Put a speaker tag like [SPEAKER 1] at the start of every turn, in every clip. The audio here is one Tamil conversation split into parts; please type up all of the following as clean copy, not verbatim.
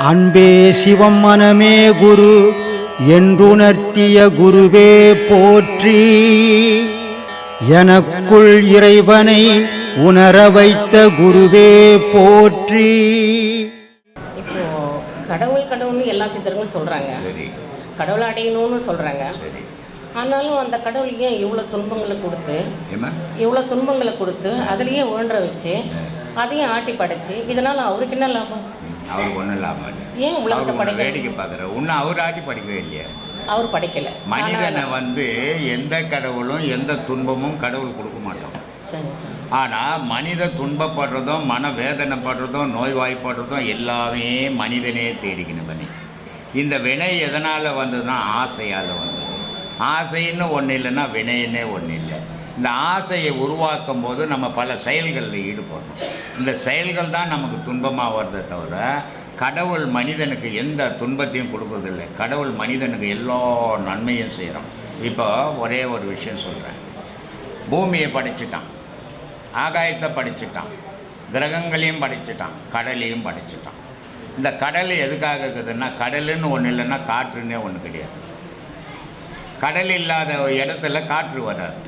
[SPEAKER 1] அன்பே சிவம் மனமே குரு என்றுணர்த்திய குருவே போற்றி. எனக்குள் இறைவனை உணர வைத்த குருவே போற்றி.
[SPEAKER 2] இப்போ கடவுள் கடவுள்னு எல்லா சித்தர்களும் சொல்கிறாங்க, கடவுளை அடையணும்னு சொல்கிறாங்க. ஆனாலும் அந்த கடவுள் ஏன் இவ்வளோ துன்பங்களை கொடுத்து அதுலேயே உழன்ற வச்சு அதையும் ஆட்டி படைச்சு இதனால் அவருக்கு என்ன லாபம்?
[SPEAKER 3] அவருக்கு ஒன்றும் லாபம் இல்லை.
[SPEAKER 2] ஏன் உலகத்தை படைக்க
[SPEAKER 3] வேடிக்கை பார்க்குற ஒன்றும் அவர் ஆட்டி படிக்கவே இல்லையா?
[SPEAKER 2] அவர் படைக்கலை.
[SPEAKER 3] மனிதனை எந்த கடவுளும் எந்த துன்பமும் கடவுள் கொடுக்க மாட்டோம். ஆனால் மனித துன்பப்படுறதும் மன வேதனைப்படுறதும் நோய்வாய்ப்படுறதும் எல்லாமே மனிதனே தேடிக்கணும். இந்த வினை எதனால் வந்ததுன்னா ஆசையால் வந்தது. ஆசைன்னு ஒன்று இல்லைன்னா வினைன்னே ஒன்று இல்லை. இந்த ஆசையை உருவாக்கும் போது நம்ம பல செயல்களில் ஈடுபடுறோம். இந்த செயல்கள் தான் நமக்கு துன்பமாக வருதே தவிர கடவுள் மனிதனுக்கு எந்த துன்பத்தையும் கொடுக்கறதில்லை. கடவுள் மனிதனுக்கு எல்லா நன்மையும் செய்கிறோம். இப்போ ஒரே ஒரு விஷயம் சொல்கிறேன். பூமியை படைச்சிட்டான், ஆகாயத்தை படைச்சிட்டான், கிரகங்களையும் படைச்சிட்டான், கடலையும் படைச்சிட்டான். இந்த கடல் எதுக்காக இருக்குதுன்னா கடலுன்னு ஒன்று இல்லைன்னா காற்றுன்னே ஒன்று கிடையாது. கடல் இல்லாத இடத்துல காற்று வராது.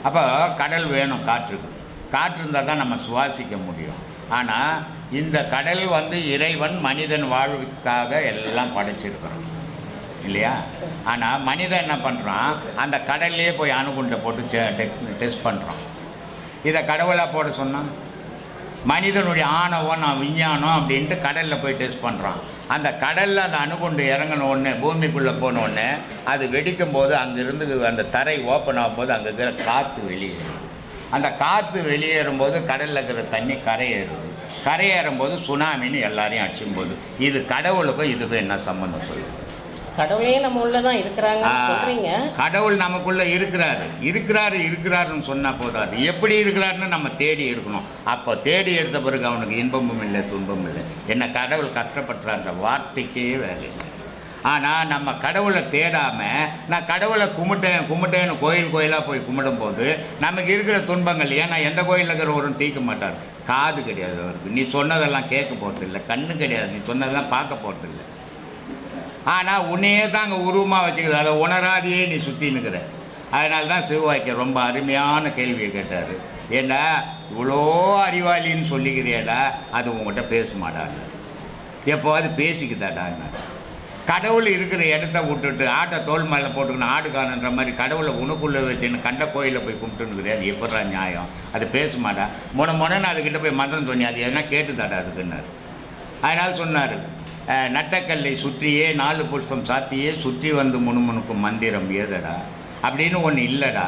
[SPEAKER 3] அப்போ கடல் வேணும் காற்றுக்கு. காற்று இருந்தால் தான் நம்ம சுவாசிக்க முடியும். ஆனால் இந்த கடல் இறைவன் மனிதன் வாழ்வுக்காக எல்லாம் படைச்சிருக்கிறோம் இல்லையா? ஆனால் மனிதன் என்ன பண்ணுறான், அந்த கடல்லையே போய் அணுகுண்டை போட்டு டெஸ்ட் பண்ணுறான். இதை கடவுளாக போட சொன்னான். மனிதனுடைய ஆணவம் நான் விஞ்ஞானம் அப்படின்ட்டு கடலில் போய் டெஸ்ட் பண்ணுறான். அந்த கடலில் அந்த அணுகுண்டு இறங்கின உடனே பூமிக்குள்ளே போன உடனே அது வெடிக்கும் போது அங்கேருந்து அந்த தரை ஓப்பன் ஆகும்போது அங்கே இருக்கிற காற்று வெளியேறும். அந்த காற்று வெளியேறும்போது கடலில் இருக்கிற தண்ணி கரையேறுது. கரையேறும்போது சுனாமின்னு எல்லாரையும் அடிச்சும்போது இது கடவுளுக்கும் இதுக்கும் என்ன சம்மந்தம் சொல்லுது?
[SPEAKER 2] கடவுளே நம்ம உள்ள தான் இருக்கிறாங்க சொல்றீங்க.
[SPEAKER 3] கடவுள் நமக்குள்ளே இருக்கிறாருன்னு சொன்னால் போதாது. எப்படி இருக்கிறாருன்னு நம்ம தேடி எடுக்கணும். அப்போ தேடி எடுத்த பிறகு அவனுக்கு இன்பமும் இல்லை துன்பமும் இல்லை. என்ன கடவுள் கஷ்டப்படுறான்ற வார்த்தைக்கே வேலை இல்லை. ஆனால் நம்ம கடவுளை தேடாமல் நான் கடவுளை கும்பிட்டேன்னு கோயிலாக போய் கும்பிடும்போது நமக்கு இருக்கிற துன்பங்கள், ஏன்னா எந்த கோயிலில் இருக்கிற ஒரு தீர்க்க மாட்டார். காது கிடையாது அவருக்கு, நீ சொன்னதெல்லாம் கேட்க போகிறதில்லை. கண்ணு கிடையாது, நீ சொன்னதெல்லாம் பார்க்க போகிறதில்லை. ஆனால் உன்னையே தான் அங்கே உருவமாக வச்சுக்கிறது. அதை உணராதையே நீ சுற்றின்னுக்கிற. அதனால தான் சிவவாக்கியர் ரொம்ப அருமையான கேள்வியை கேட்டார். ஏன்னா இவ்வளோ அறிவாளின்னு சொல்லிக்கிறியடா, அது உங்கள்கிட்ட பேச மாட்டாங்க. எப்போவாது பேசிக்குதாடான்னு. கடவுள் இருக்கிற இடத்த விட்டுட்டு ஆட்டை தோல் மேலே போட்டுக்கணும் ஆடு காணுன்ற மாதிரி கடவுளை உனக்குள்ளே வச்சுன்னு கண்ட கோயிலில் போய் கும்பிட்டுன்னு அது எப்படா நியாயம்? அது பேச மாட்டா. முன்னன்னு அதுக்கிட்ட போய் மந்திரம் சொன்னி அது எதனா கேட்டுதாடா அதுக்குன்னாரு. அதனால் சொன்னார், நட்டக்கல்லை சுற்றியே 4 புஷ்பம் சாத்தியே சுற்றி முணுமுணுக்கும் மந்திரம் ஏதடா அப்படின்னு ஒன்று இல்லைடா.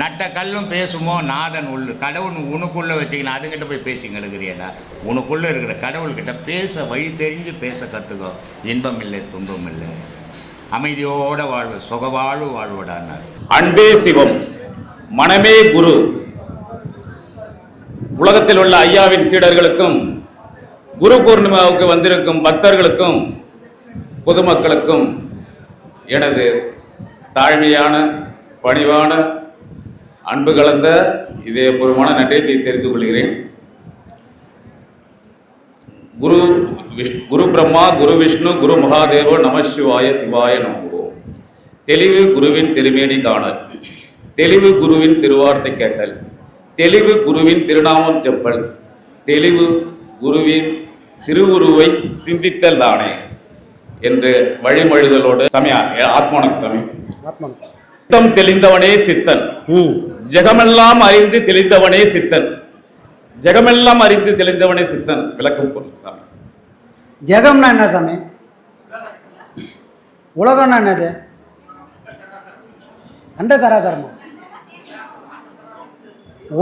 [SPEAKER 3] நட்ட கல்லும் பேசுமோ நாதன் கடவுள் உனக்குள்ளே வச்சுக்கணும் அதுக்கிட்ட போய் பேசிங்க எடுக்கிறியடா. உனக்குள்ளே இருக்கிற கடவுள்கிட்ட பேச வழி தெரிஞ்சு பேச கற்றுக்கோ. இன்பம் இல்லை துன்பம் இல்லை, அமைதியோட வாழ்வு, சுகவாழ்வு வாழ்வுடான்னார்.
[SPEAKER 4] அன்பே சிவம் மனமே குரு. உலகத்தில் உள்ள ஐயாவின் சீடர்களுக்கும் குரு பூர்ணிமாவுக்கு வந்திருக்கும் பக்தர்களுக்கும் பொதுமக்களுக்கும் எனது தாழ்மையான பணிவான அன்பு கலந்த இதயபூர்வமான நன்றியை தெரிவித்துக் கொள்கிறேன். குரு பிரம்மா, குரு விஷ்ணு, குரு மகாதேவோ நம சிவாய சிவாய நமோ. தெளிவு குருவின் திருமேனி காணல், தெளிவு குருவின் திருவார்த்தை கேட்டல், தெளிவு குருவின் திருநாமம் செப்பல், தெளிவு குருவின் திருவுருவை சிந்தித்தல் தானே என்று வழிமொழிதலோடு சமயா ஆத்மானக்கு சாமி சித்தம் தெளிந்தவனே சித்தன், ஜெகமெல்லாம் அறிந்து தெளிந்தவனே சித்தன், ஜெகமெல்லாம் அறிந்து தெளிந்தவனே சித்தன். விளக்கம் பொருள் சாமி.
[SPEAKER 1] ஜெகம்னா என்ன சாமி? உலகம்னா என்னது? அண்ட சராசரமா?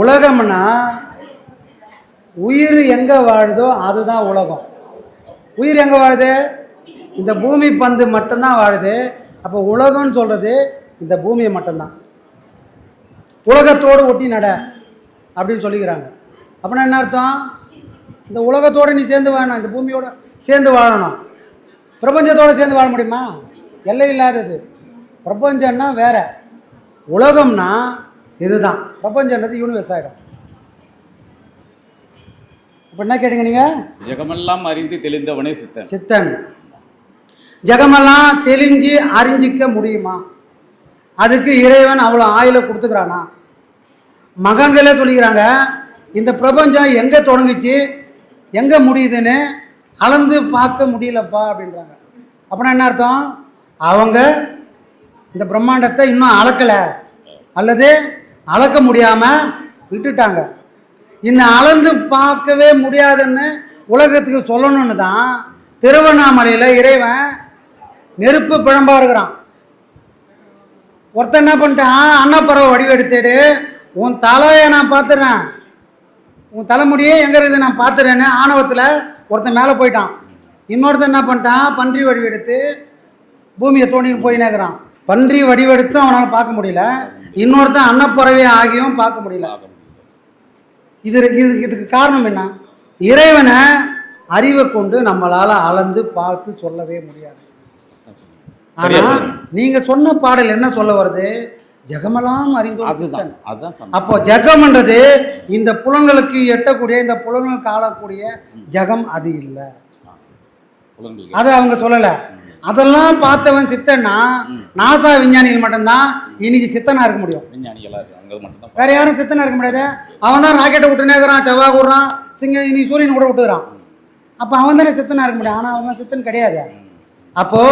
[SPEAKER 1] உலகம்னா உயிர் எங்கே வாழுதோ அதுதான் உலகம். உயிர் எங்கே வாழுது? இந்த பூமி பந்து மட்டும்தான் வாழுது. அப்போ உலகம்னு சொல்கிறது இந்த பூமியை மட்டும்தான். உலகத்தோடு ஒட்டி நட அப்படின்னு சொல்லிக்கிறாங்க. அப்படின்னா என்ன அர்த்தம்? இந்த உலகத்தோடு நீ சேர்ந்து வாழணும், இந்த பூமியோடு சேர்ந்து வாழணும். பிரபஞ்சத்தோடு சேர்ந்து வாழ முடியுமா? எல்லை இல்லாதது. பிரபஞ்சம்னா வேற, உலகம்னா இதுதான். பிரபஞ்சன்றது யூனிவர்ஸ் ஆகிடும். இப்போ என்ன கேட்டீங்க நீங்கள்?
[SPEAKER 4] ஜெகமெல்லாம் அறிந்து தெளிந்தவனே சித்தன்.
[SPEAKER 1] சித்தன். ஜெகமெல்லாம் தெளிஞ்சு அறிஞ்சிக்க முடியுமா? அதுக்கு இறைவன் அவ்வளோ ஆயுளை கொடுத்துக்கிறானா? மகன்களே சொல்லிக்கிறாங்க, இந்த பிரபஞ்சம் எங்கே தொடங்குச்சு எங்கே முடியுதுன்னு அளந்து பார்க்க முடியலப்பா அப்படின்றாங்க. அப்படின்னா என்ன அர்த்தம்? அவங்க இந்த பிரம்மாண்டத்தை இன்னும் அளக்கலை அல்லது அளக்க முடியாமல் விட்டுட்டாங்க. இந்த அளந்து பார்க்கவே முடியாதுன்னு உலகத்துக்கு சொல்லணும்னு தான் திருவண்ணாமலையில் இறைவன் நெருப்பு பிழம்பா இருக்கிறான். ஒருத்தன் என்ன பண்ணிட்டான், அன்னப்பறவை வடிவெடுத்துடு, உன் தலையை நான் பார்த்துறேன், உன் தலைமுடியே எங்கே இருக்குது நான் பார்த்துறேன்னு ஆணவத்தில் ஒருத்தன் மேலே போயிட்டான். இன்னொருத்தன் என்ன பண்ணிட்டான், பன்றி வடிவெடுத்து பூமியை தோண்டின்னு போயினேக்கிறான். பன்றி வடிவெடுத்து அவனால் பார்க்க முடியல, இன்னொருத்தன் அன்னப்பறவை ஆகியும் பார்க்க முடியல. இதுக்கு காரணம் என்ன? இறைவனை அறிவை கொண்டு நம்மளால் அளந்து பார்த்து சொல்லவே முடியாது. ஆனால் நீங்கள் சொன்ன பாடல் என்ன சொல்ல வருது? ஜெகமெல்லாம் அறிந்தோம். அப்போ ஜெகம்ன்றது இந்த புலங்களுக்கு எட்டக்கூடிய, இந்த புலங்களுக்கு ஆளக்கூடிய ஜெகம் அது இல்லை. அதை அவங்க சொல்லலை. அதெல்லாம் பார்த்தவன் சித்தன்னா நாசா விஞ்ஞானிகள் மட்டும்தான் இன்னைக்கு சித்தனா இருக்க முடியும். வேற யாரும் சித்தனா இருக்க முடியாது. அவன் தான் ராக்கெட்டை விட்டுனேக்கிறான், செவ்வாய் விடுறான், இன்னைக்கு சூரியனை கூட விட்டுக்கிறான். அப்போ அவன் தானே சித்தனா இருக்க முடியும். ஆனால் அவன் சித்தன் கிடையாது. அப்போ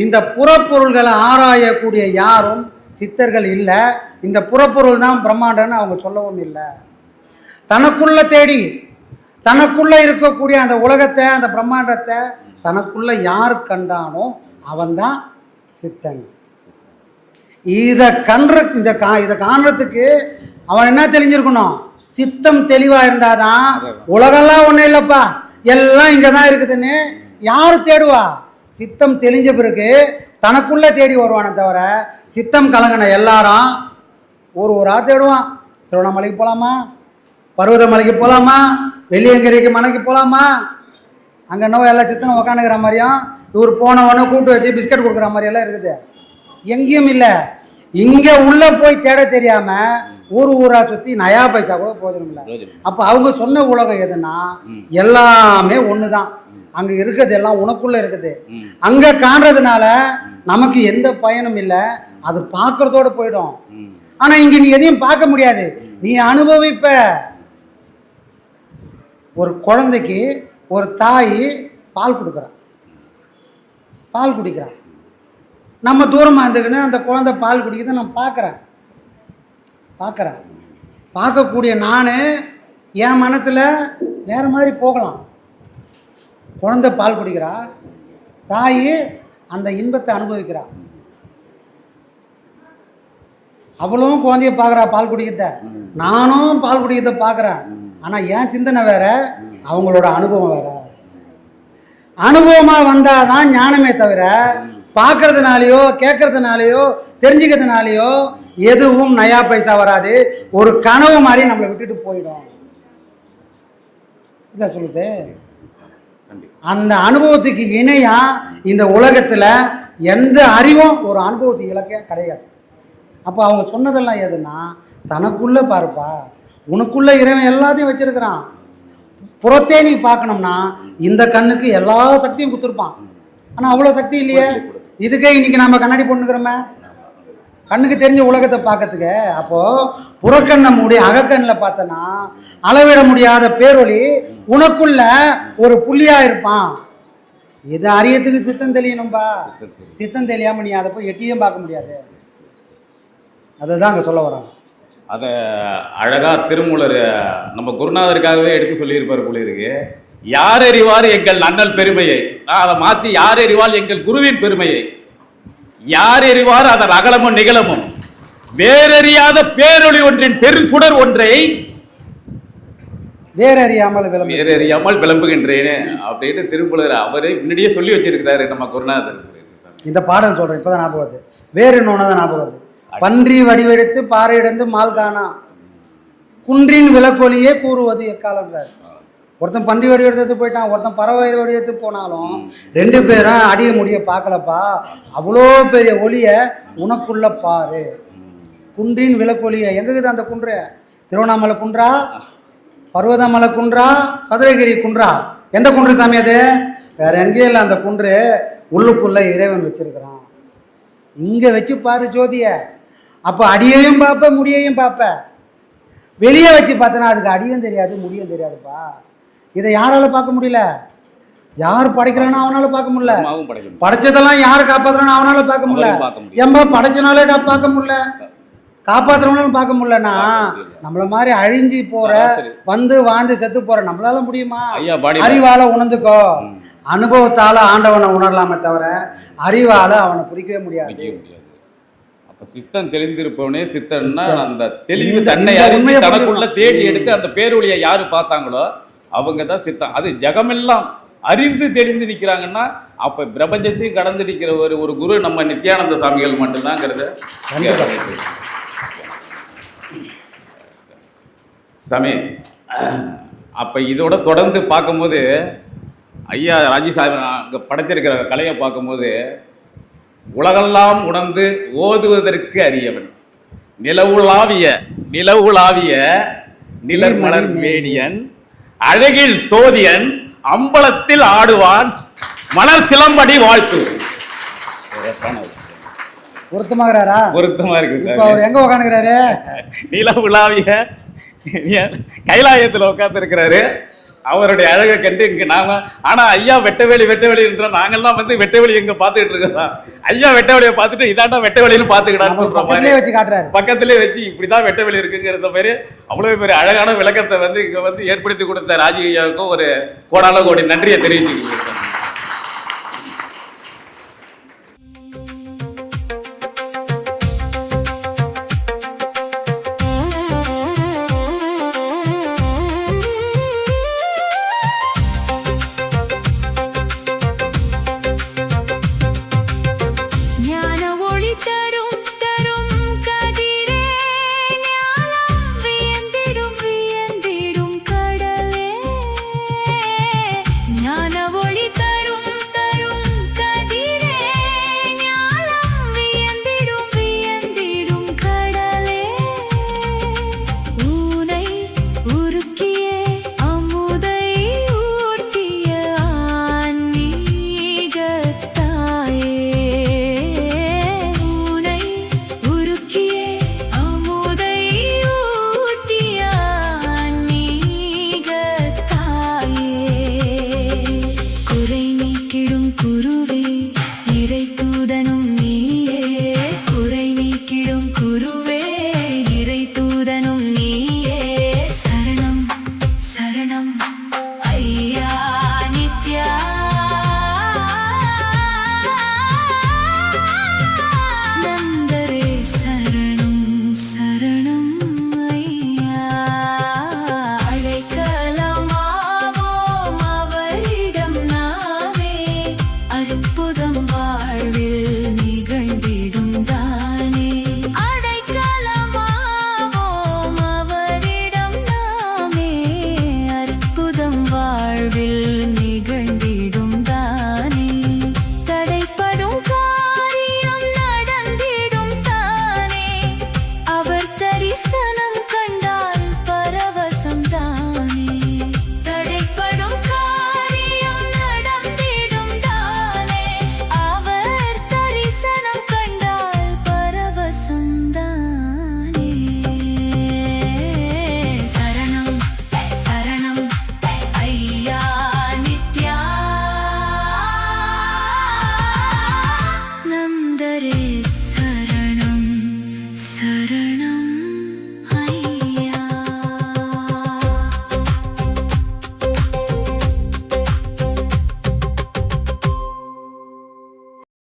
[SPEAKER 1] இந்த புறப்பொருள்களை ஆராயக்கூடிய யாரும் சித்தர்கள் இல்லை. இந்த புறப்பொருள் தான் பிரம்மாண்டம்னு அவங்க சொல்லவும் இல்லை. தனக்குள்ள தேடி தனக்குள்ள இருக்கக்கூடிய அந்த உலகத்தை, அந்த பிரம்மாண்டத்தை தனக்குள்ள யார் கண்டானோ அவன்தான் சித்தன். இதை காண்றதுக்கு அவன் என்ன தெரிஞ்சிருக்கணும்? சித்தம் தெளிவாக இருந்தாதான் உலகெல்லாம் ஒன்றும் இல்லைப்பா, எல்லாம் இங்கே தான் இருக்குதுன்னு யார் தேடுவா? சித்தம் தெளிஞ்ச பிறகு தனக்குள்ளே தேடி வருவானே தவிர சித்தம் கலங்கின எல்லாரும் ஒரு ஊராக தேடுவான். திருவண்ணாமலைக்கு போகலாமா, பர்வதமலைக்கு போகலாமா, வெள்ளியங்கிரிக்கு மலைக்கு போகலாமா, அங்கே என்னவோ எல்லாம் சித்தனை உக்காந்துக்கிற மாதிரியும் இவர் போனவொன்னே கூட்டு வச்சு பிஸ்கட் கொடுக்குற மாதிரியெல்லாம் இருக்குது. எங்கேயும் இல்லை. இங்கே உள்ளே போய் தேட தெரியாமல் ஊராக சுற்றி நயா பைசா கூட போஜனம் இல்லை. அப்போ அவங்க சொன்ன உலகம் எதுன்னா எல்லாமே ஒன்று தான். அங்கே இருக்கிறது எல்லாம் உனக்குள்ளே இருக்குது. அங்கே காண்றதுனால நமக்கு எந்த பயனும் இல்லை, அது பார்க்குறதோடு போயிடும். ஆனால் இங்கே நீ எதையும் பார்க்க முடியாது, நீ அனுபவிப்ப. ஒரு குழந்தைக்கு ஒரு தாய் பால் கொடுக்குறான், பால் குடிக்கிறான். நம்ம தூரமாக இருந்துக்குன்னு அந்த குழந்தை பால் குடிக்கிறத நான் பார்க்குறேன். பார்க்கக்கூடிய நான் என் மனசில் வேறு மாதிரி போகலாம். குழந்தை பால் குடிக்கிறா, தாய் அந்த இன்பத்தை அனுபவிக்கிறா. அவளும் குழந்தைய பார்க்குறா பால் குடிக்கிறத, நானும் பால் குடிக்கிறத பார்க்குறேன். ஆனால் என் சிந்தனை வேற, அவங்களோட அனுபவம் வேற. அனுபவமாக வந்தால் தான் ஞானமே தவிர பார்க்கறதுனாலையோ கேட்கறதுனாலையோ தெரிஞ்சுக்கிறதுனாலையோ எதுவும் நயா பைசா வராது. ஒரு கனவு மாதிரி நம்மளை விட்டுட்டு போயிடும். இதை சொல்லுது. அந்த அனுபவத்துக்கு இணையா இந்த உலகத்தில் எந்த அறிவும் ஒரு அனுபவத்துக்கு இலக்கே கிடையாது. அப்போ அவங்க சொன்னதெல்லாம் எதுன்னா, தனக்குள்ள பாருப்பா, உனக்குள்ள இறைவன் எல்லாத்தையும் வச்சிருக்கிறான். புறத்தே நீ பார்க்கணும்னா இந்த கண்ணுக்கு எல்லா சக்தியும் கொடுத்துருப்பான். ஆனால் அவ்வளோ சக்தி இல்லையே. இதுக்கே இன்னைக்கு நம்ம கண்ணாடி போட்டுக்கிறோமே கண்ணுக்கு தெரிஞ்ச உலகத்தை பார்க்கறதுக்கு. அப்போது புறக்கண்ணை மூடி அகக்கண்ணில் பார்த்தனா அளவிட முடியாத பேரொளி உனக்குள்ள ஒரு புள்ளியாக இருப்பான். இதை அறியத்துக்கு சித்தம் தெரியணும்பா. சித்தம் தெரியாமல் நீ அதை போய் எட்டியும் பார்க்க முடியாது. அதுதான் அங்கே சொல்ல வராங்க.
[SPEAKER 4] அதை அழகாக திருமூலர் நம்ம குருநாதருக்காகவே எடுத்து சொல்லியிருப்பார் போல இருக்கு. யார் அறிவார் எங்கள் அண்ணல் பெருமையை, அதை மாற்றி யார் அறிவார் எங்கள் குருவின் பெருமையை, யார் அறிவார் அதன் அகலமும் நிகழமும், வேறறியாத பேரொளி ஒன்றின் பெருசுடர் ஒன்றை வேறறியாமல் விளம்புகின்றேன்னு அப்படின்னு திருமூலர் அவரே முன்னாடியே சொல்லி வச்சிருக்கிறாரு நம்ம குருநாதர்.
[SPEAKER 1] இந்த பாடல் சொல்றேன், இப்பதான் ஞாபகம் வருது. வேறு இன்னொன்னு தான் ஞாபகம் வருது. பன்றி வடிவெடுத்து பாறையிடந்து மால்கானா குன்றின் விளக்கொலியே கூறுவது எக்காலம்ன்றார். ஒருத்தன் பன்றி வடிவெடுத்து போயிட்டான், ஒருத்தன் பறவை வடிவெடுத்து போனாலும் ரெண்டு பேரும் அடிய முடிய பார்க்கலப்பா. அவ்வளோ பெரிய ஒளியை உனக்குள்ள பாரு. குன்றின் விளக்கொலியை எங்க இருக்குது அந்த குன்று? திருவண்ணாமலை குன்றா பர்வதமலை குன்றா சதுரகிரி குன்றா? எந்த குன்று சாமி அது? வேற எங்கேயும் இல்லை, அந்த குன்று உள்ளுக்குள்ள இறைவன் வச்சிருக்கிறான். இங்கே வச்சு பாரு ஜோதிய. அப்போ அடியையும் பார்ப்ப முடியையும் பார்ப்ப. வெளியே வச்சு பார்த்தனா அதுக்கு அடியும் தெரியாது முடியும் தெரியாதுப்பா. இதை யாரால பார்க்க முடியல? யார் படைக்கிறானோ அவனால பார்க்க முடியல. படைச்சதெல்லாம் யார் காப்பாத்துறானோ அவனால பார்க்க முடியல. ஏன்பா படைச்சனாலே பார்க்க முடியல, காப்பாத்துறவனாலும் பார்க்க முடியலன்னா நம்மள மாதிரி அழிஞ்சு போற வந்து வாழ்ந்து செத்து போற நம்மளால முடியுமா? அறிவால உணர்ந்துக்கோ. அனுபவத்தால ஆண்டவனை உணரலாமே தவிர அறிவால அவனை பிடிக்கவே முடியாது.
[SPEAKER 4] அப்ப சித்தம் தெளிந்திருப்பவனே சித்தன்னா அந்த தெளிவு தன்னை அறிந்து தனக்குள்ள தேடி எடுத்து அந்த பேரொழியை யாரு பார்த்தாங்களோ அவங்க தான் சித்தம். அது ஜெகமெல்லாம் அறிந்து தெளிந்து நிற்கிறாங்கன்னா அப்ப பிரபஞ்சத்தையும் கடந்து நிற்கிற ஒரு குரு நம்ம நித்யானந்த சாமிகள் மட்டும்தாங்கிறது சாமி. அப்ப இதோட தொடர்ந்து பார்க்கும்போது ஐயா ராஜிசாமி அங்கே படைச்சிருக்கிற கலையை பார்க்கும்போது உலகெல்லாம் உணர்ந்து ஓதுவதற்கு அறியவன் நிலவுலாவிய நிலர்மலர் மேனியன் அழகில் சோதியன் அம்பலத்தில் ஆடுவான் மலர் சிலம்படி வாழ்த்து.
[SPEAKER 1] பொருத்தமாகறாரா?
[SPEAKER 4] பொருத்தமா இருக்கு.
[SPEAKER 1] அவர் எங்க உட்காந்துக்கிறாரு?
[SPEAKER 4] நிலவுலாவிய கைலாயத்தில் உட்கார்ந்து இருக்கிறாரு. அவருடைய அழகை கண்டு இங்க நாம ஆனா ஐயா வெட்டவேலி என்ற நாங்கெல்லாம் வந்து வெட்டவேலி எங்க பாத்துக்கிட்டு இருக்கோம். ஐயா வெட்டவேலியை பார்த்துட்டு இதாண்டா வெட்டவேலின்னு பாத்துக்கிடான்னு சொல்ற மாதிரி
[SPEAKER 1] வச்சு காட்டுறாரு.
[SPEAKER 4] பக்கத்திலே வச்சு இப்படிதான் வெட்டவேலி இருக்குங்கிறத மாதிரி அவ்வளவு பெரிய அழகான விளக்கத்தை வந்து இங்க வந்து ஏற்படுத்தி கொடுத்த ராஜி ஐயாவுக்கும் ஒரு கோடான கோடி நன்றியை தெரிவிச்சுக்கிறேன்.